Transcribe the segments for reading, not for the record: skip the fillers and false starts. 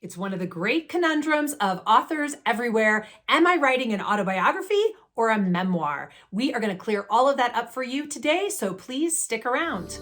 It's one of the great conundrums of authors everywhere. Am I writing an autobiography or a memoir? We are going to clear all of that up for you today, so please stick around.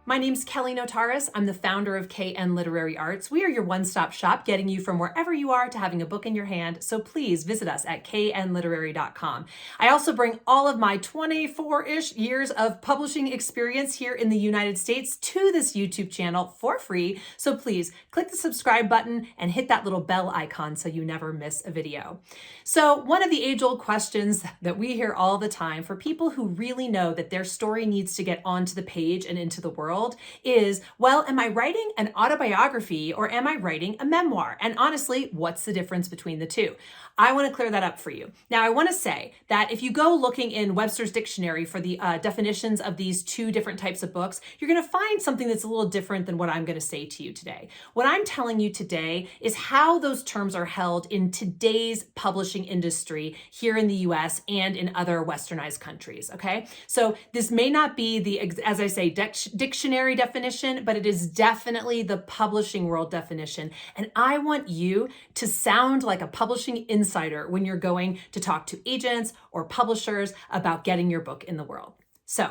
My name's Kelly Notaris. I'm the founder of KN Literary Arts. We are your one-stop shop, getting you from wherever you are to having a book in your hand. So please visit us at knliterary.com. I also bring all of my 24-ish years of publishing experience here in the United States to this YouTube channel for free. So please click the subscribe button and hit that little bell icon so you never miss a video. So one of the age-old questions that we hear all the time for people who really know that their story needs to get onto the page and into the world is, well, am I writing an autobiography or am I writing a memoir? And honestly, what's the difference between the two? I want to clear that up for you. Now, I want to say that if you go looking in Webster's dictionary for the definitions of these two different types of books, you're going to find something that's a little different than what I'm going to say to you today. What I'm telling you today is how those terms are held in today's publishing industry here in the US and in other westernized countries, okay? So this may not be the, as I say, dictionary definition, but it is definitely the publishing world definition. And I want you to sound like a publishing insider when you're going to talk to agents or publishers about getting your book in the world. So,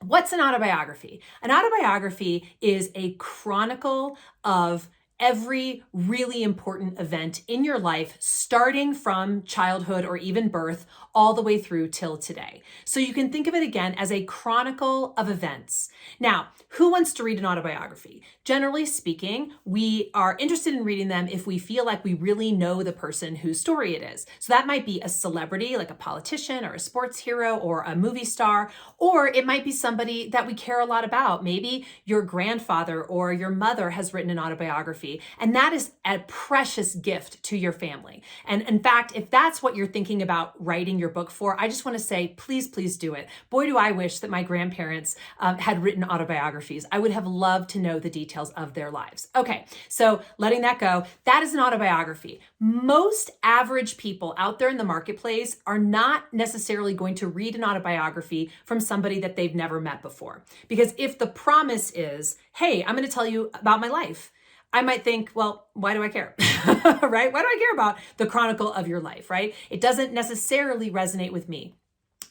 what's an autobiography? An autobiography is a chronicle of every really important event in your life, starting from childhood or even birth, all the way through till today. So you can think of it again as a chronicle of events. Now, who wants to read an autobiography? Generally speaking, we are interested in reading them if we feel like we really know the person whose story it is. So that might be a celebrity, like a politician or a sports hero or a movie star, or it might be somebody that we care a lot about. Maybe your grandfather or your mother has written an autobiography, and that is a precious gift to your family. And in fact, if that's what you're thinking about writing your book for, I just want to say, please, please do it. Boy, do I wish that my grandparents had written autobiographies. I would have loved to know the details of their lives. Okay, so letting that go, that is an autobiography. Most average people out there in the marketplace are not necessarily going to read an autobiography from somebody that they've never met before. Because if the promise is, hey, I'm going to tell you about my life, I might think, well, why do I care? Right? Why do I care about the chronicle of your life, right? It doesn't necessarily resonate with me.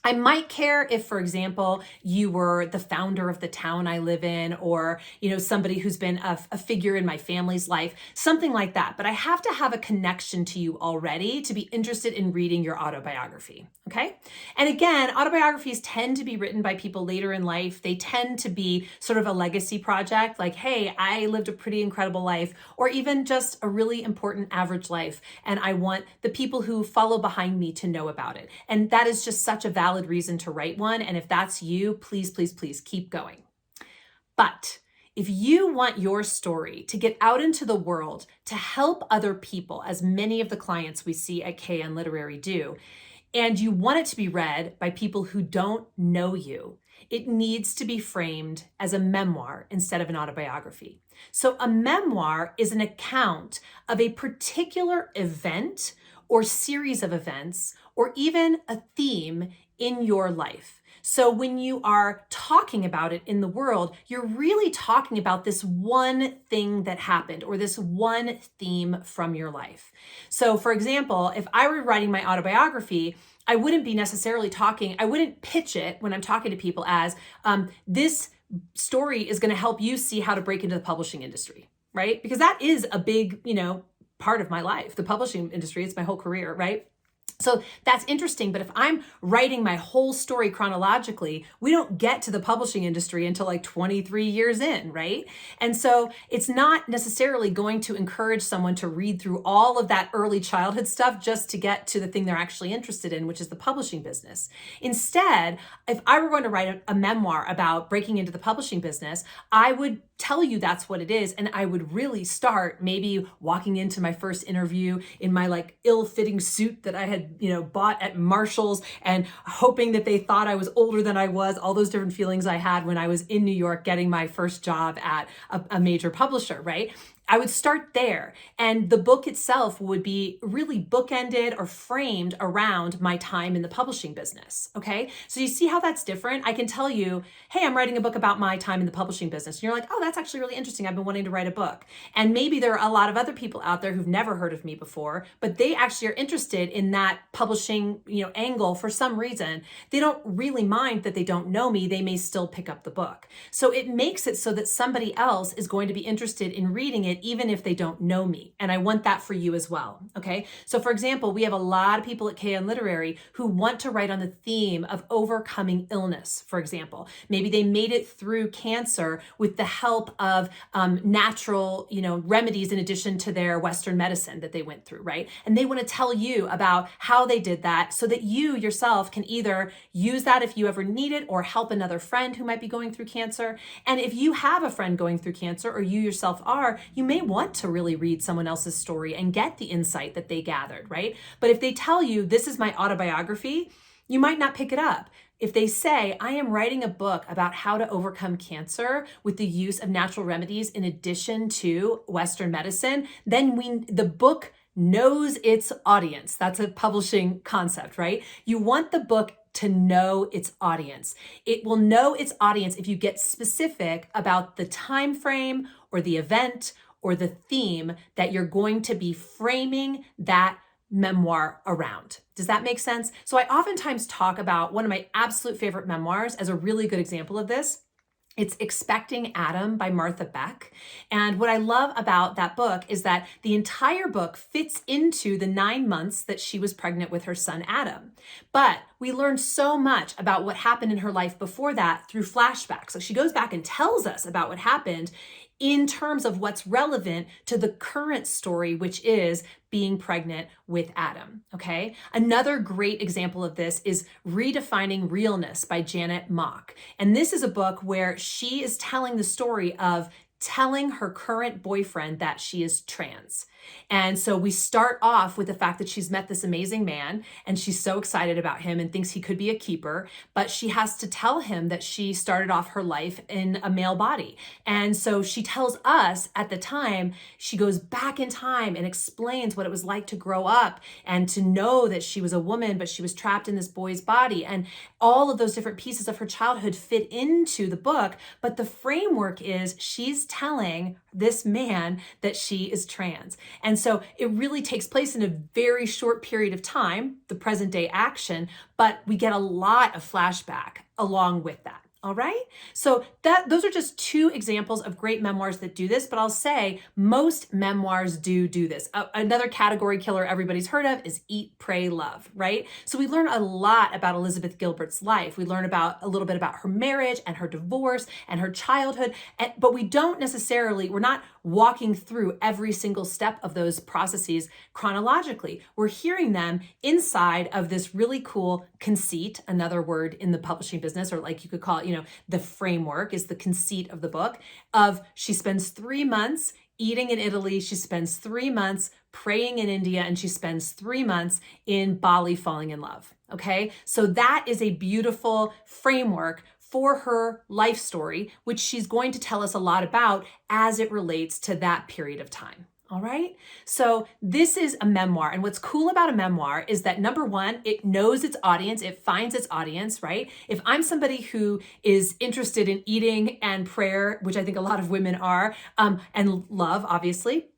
I might care if, for example, you were the founder of the town I live in, or, somebody who's been a figure in my family's life, something like that. But I have to have a connection to you already to be interested in reading your autobiography. Okay. And again, autobiographies tend to be written by people later in life. They tend to be sort of a legacy project, like, hey, I lived a pretty incredible life, or even just a really important average life. And I want the people who follow behind me to know about it. And that is just such a valid reason to write one. And if that's you, please, please, please keep going. But if you want your story to get out into the world to help other people, as many of the clients we see at KN Literary do, and you want it to be read by people who don't know you, it needs to be framed as a memoir instead of an autobiography. So a memoir is an account of a particular event or series of events, or even a theme in your life. So when you are talking about it in the world, you're really talking about this one thing that happened or this one theme from your life. So for example, if I were writing my autobiography, I wouldn't be necessarily I wouldn't pitch it when I'm talking to people as this story is going to help you see how to break into the publishing industry, right? Because that is a big, part of my life. The publishing industry, it's my whole career, right? So that's interesting, but if I'm writing my whole story chronologically, we don't get to the publishing industry until like 23 years in, right? And so it's not necessarily going to encourage someone to read through all of that early childhood stuff just to get to the thing they're actually interested in, which is the publishing business. Instead, if I were going to write a memoir about breaking into the publishing business, I would tell you that's what it is. And I would really start maybe walking into my first interview in my like ill-fitting suit that I had, bought at Marshall's, and hoping that they thought I was older than I was, all those different feelings I had when I was in New York getting my first job at a major publisher, right? I would start there. And the book itself would be really bookended or framed around my time in the publishing business. Okay. So you see how that's different? I can tell you, hey, I'm writing a book about my time in the publishing business. And you're like, oh, that's actually really interesting. I've been wanting to write a book. And maybe there are a lot of other people out there who've never heard of me before, but they actually are interested in that publishing, angle for some reason. They don't really mind that they don't know me. They may still pick up the book. So it makes it so that somebody else is going to be interested in reading it even if they don't know me. And I want that for you as well. Okay. So for example, we have a lot of people at KN Literary who want to write on the theme of overcoming illness, for example. Maybe they made it through cancer with the help of natural, remedies in addition to their Western medicine that they went through, right? And they want to tell you about how they did that so that you yourself can either use that if you ever need it or help another friend who might be going through cancer. And if you have a friend going through cancer or you yourself are, you may want to really read someone else's story and get the insight that they gathered, right? But if they tell you this is my autobiography, you might not pick it up. If they say, I am writing a book about how to overcome cancer with the use of natural remedies in addition to Western medicine, then the book knows its audience. That's a publishing concept, right? You want the book to know its audience. It will know its audience if you get specific about the time frame or the event or the theme that you're going to be framing that memoir around. Does that make sense? So I oftentimes talk about one of my absolute favorite memoirs as a really good example of this. It's Expecting Adam by Martha Beck. And what I love about that book is that the entire book fits into the 9 months that she was pregnant with her son, Adam. But we learn so much about what happened in her life before that through flashbacks. So she goes back and tells us about what happened in terms of what's relevant to the current story, which is being pregnant with Adam, okay? Another great example of this is Redefining Realness by Janet Mock. And this is a book where she is telling the story of telling her current boyfriend that she is trans. And so we start off with the fact that she's met this amazing man and she's so excited about him and thinks he could be a keeper, but she has to tell him that she started off her life in a male body. And so she tells us at the time, she goes back in time and explains what it was like to grow up and to know that she was a woman, but she was trapped in this boy's body. And all of those different pieces of her childhood fit into the book. But the framework is she's telling this man that she is trans. And so it really takes place in a very short period of time, the present day action, but we get a lot of flashback along with that. All right. So those are just two examples of great memoirs that do this, but I'll say most memoirs do this. Another category killer everybody's heard of is Eat, Pray, Love, right? So we learn a lot about Elizabeth Gilbert's life. We learn about a little bit about her marriage and her divorce and her childhood, but we're not walking through every single step of those processes chronologically. We're hearing them inside of this really cool conceit, another word in the publishing business, or like you could call it, the framework is the conceit of the book of she spends 3 months eating in Italy, she spends 3 months praying in India, and she spends 3 months in Bali falling in love. Okay. So that is a beautiful framework for her life story, which she's going to tell us a lot about as it relates to that period of time. All right. So this is a memoir. And what's cool about a memoir is that number one, it knows its audience. It finds its audience, right? If I'm somebody who is interested in eating and prayer, which I think a lot of women are, and love, obviously,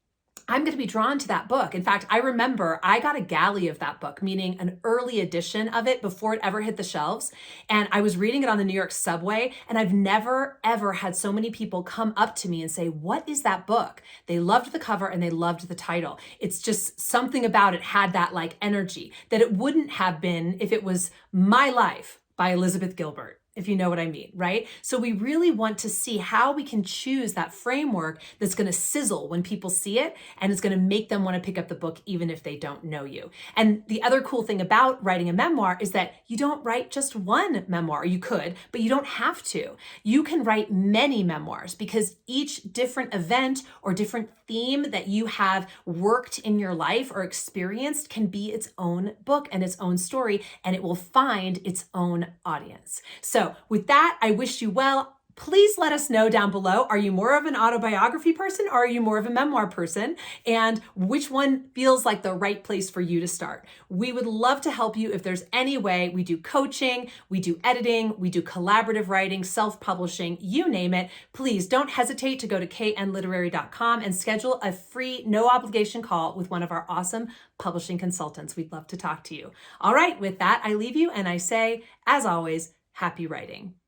I'm going to be drawn to that book. In fact, I remember I got a galley of that book, meaning an early edition of it before it ever hit the shelves. And I was reading it on the New York subway, and I've never, ever had so many people come up to me and say, what is that book? They loved the cover and they loved the title. It's just something about it had that like energy that it wouldn't have been if it was My Life by Elizabeth Gilbert, if you know what I mean, right? So we really want to see how we can choose that framework that's going to sizzle when people see it, and it's going to make them want to pick up the book even if they don't know you. And the other cool thing about writing a memoir is that you don't write just one memoir. You could, but you don't have to. You can write many memoirs because each different event or different theme that you have worked in your life or experienced can be its own book and its own story, and it will find its own audience. So with that, I wish you well. Please let us know down below. Are you more of an autobiography person or are you more of a memoir person? And which one feels like the right place for you to start? We would love to help you if there's any way. We do coaching, we do editing, we do collaborative writing, self-publishing, you name it. Please don't hesitate to go to knliterary.com and schedule a free, no obligation call with one of our awesome publishing consultants. We'd love to talk to you. All right, with that, I leave you and I say, as always, happy writing.